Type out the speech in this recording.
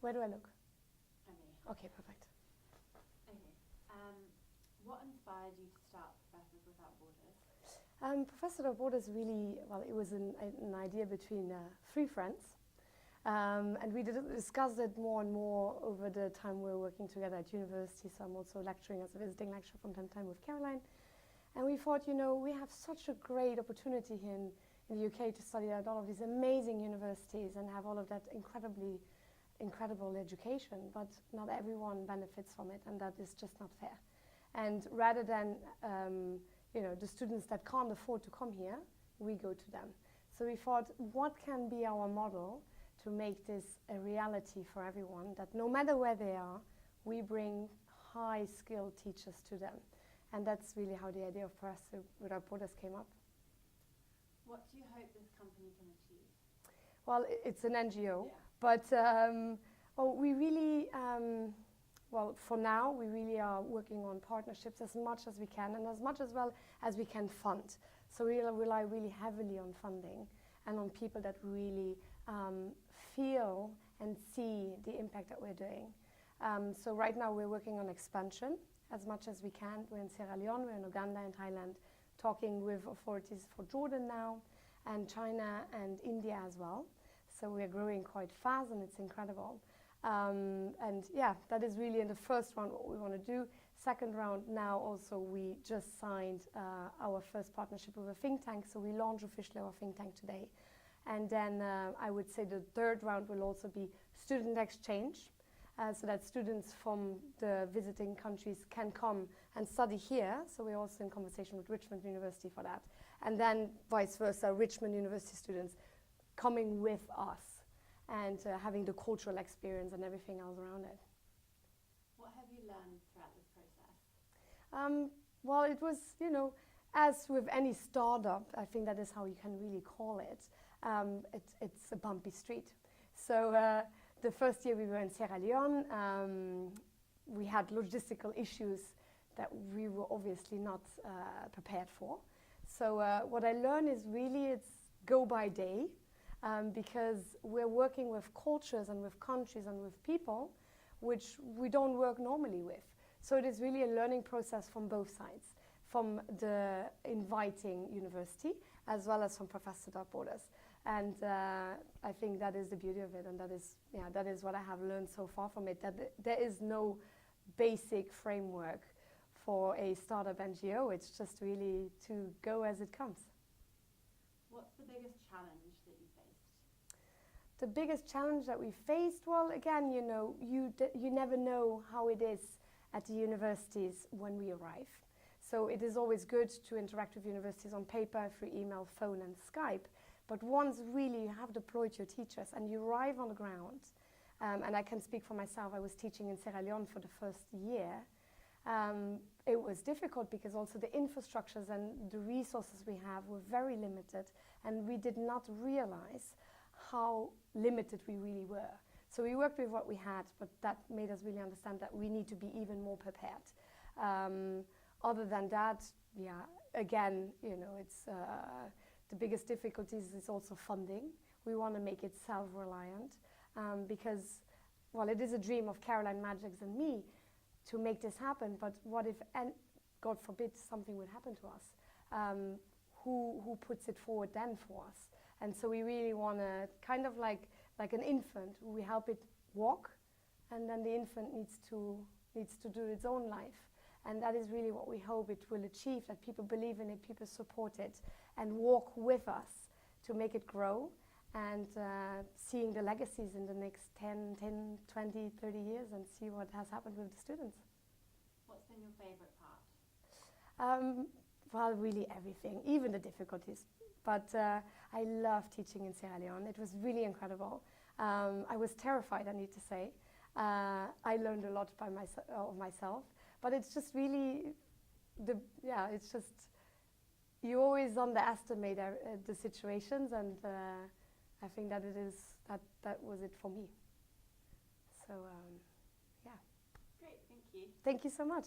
Where do I look? At me. Okay, perfect. Okay. What inspired you to start Professors Without Borders? Professors Without Borders really, well, it was an idea between 3 friends. And we discussed it more and more over the time we were working together at university. So I'm also lecturing as a visiting lecturer from time to time with Caroline. And we thought, you know, we have such a great opportunity here in the UK to study at all of these amazing universities and have all of that incredible education, but not everyone benefits from it, and that is just not fair. And rather than you know, the students that can't afford to come here, we go to them. So we thought, what can be our model to make this a reality for everyone, that no matter where they are, we bring high-skilled teachers to them. And that's really how the idea of Professors Without Borders came up. What do you hope this company can achieve? Well, it's an NGO, yeah. but well, we really, well, for now, we really are working on partnerships as much as we can, and as much as well as we can fund. So we rely really heavily on funding and on people that really feel and see the impact that we're doing. So right now we're working on expansion as much as we can. We're in Sierra Leone, we're in Uganda and Thailand, talking with authorities for Jordan now, and China and India as well. So we're growing quite fast, and it's incredible. And yeah, that is really in the first round what we want to do. Second round, now also we just signed our first partnership with a think tank, so we launch officially our think tank today. And then I would say the third round will also be student exchange, so that students from the visiting countries can come and study here. So we're also in conversation with Richmond University for that. And then vice versa, Richmond University students coming with us and having the cultural experience and everything else around it. What have you learned throughout this process? Well, it was, you know, as with any startup, I think that is how you can really call it. It's a bumpy street. So the first year we were in Sierra Leone, we had logistical issues that we were obviously not prepared for. So what I learned is really it's go by day, because we're working with cultures and with countries and with people which we don't work normally with. So it is really a learning process from both sides, from the inviting university as well as from Professors Without Borders. And I think that is the beauty of it, and that is what I have learned so far from it, that there is no basic framework for a startup NGO. It's just really to go as it comes. What's the biggest challenge that you faced? The biggest challenge that we faced, well, again, you know, you never know how it is at the universities when we arrive. So it is always good to interact with universities on paper, through email, phone and Skype. But once really you have deployed your teachers and you arrive on the ground, and I can speak for myself, I was teaching in Sierra Leone for the first year. It was difficult because also the infrastructures and the resources we have were very limited, and we did not realize how limited we really were. So we worked with what we had, but that made us really understand that we need to be even more prepared. Other than that, yeah, again, you know, it's the biggest difficulties is also funding. We want to make it self-reliant because, well, it is a dream of Caroline Magix and me to make this happen, but what if, and God forbid, something would happen to us? Who puts it forward then for us? And so we really want to, kind of like an infant, we help it walk, and then the infant needs to do its own life. And that is really what we hope it will achieve, that people believe in it, people support it, and walk with us to make it grow, and seeing the legacies in the next 10, 20, 30 years, and see what has happened with the students. What's been your favorite part? Well, really everything, even the difficulties. But I love teaching in Sierra Leone. It was really incredible. I was terrified, I need to say. I learned a lot by myself. But it's just really, it's just, you always underestimate the situations, and I think that that was it for me. So, yeah. Great, thank you. Thank you so much.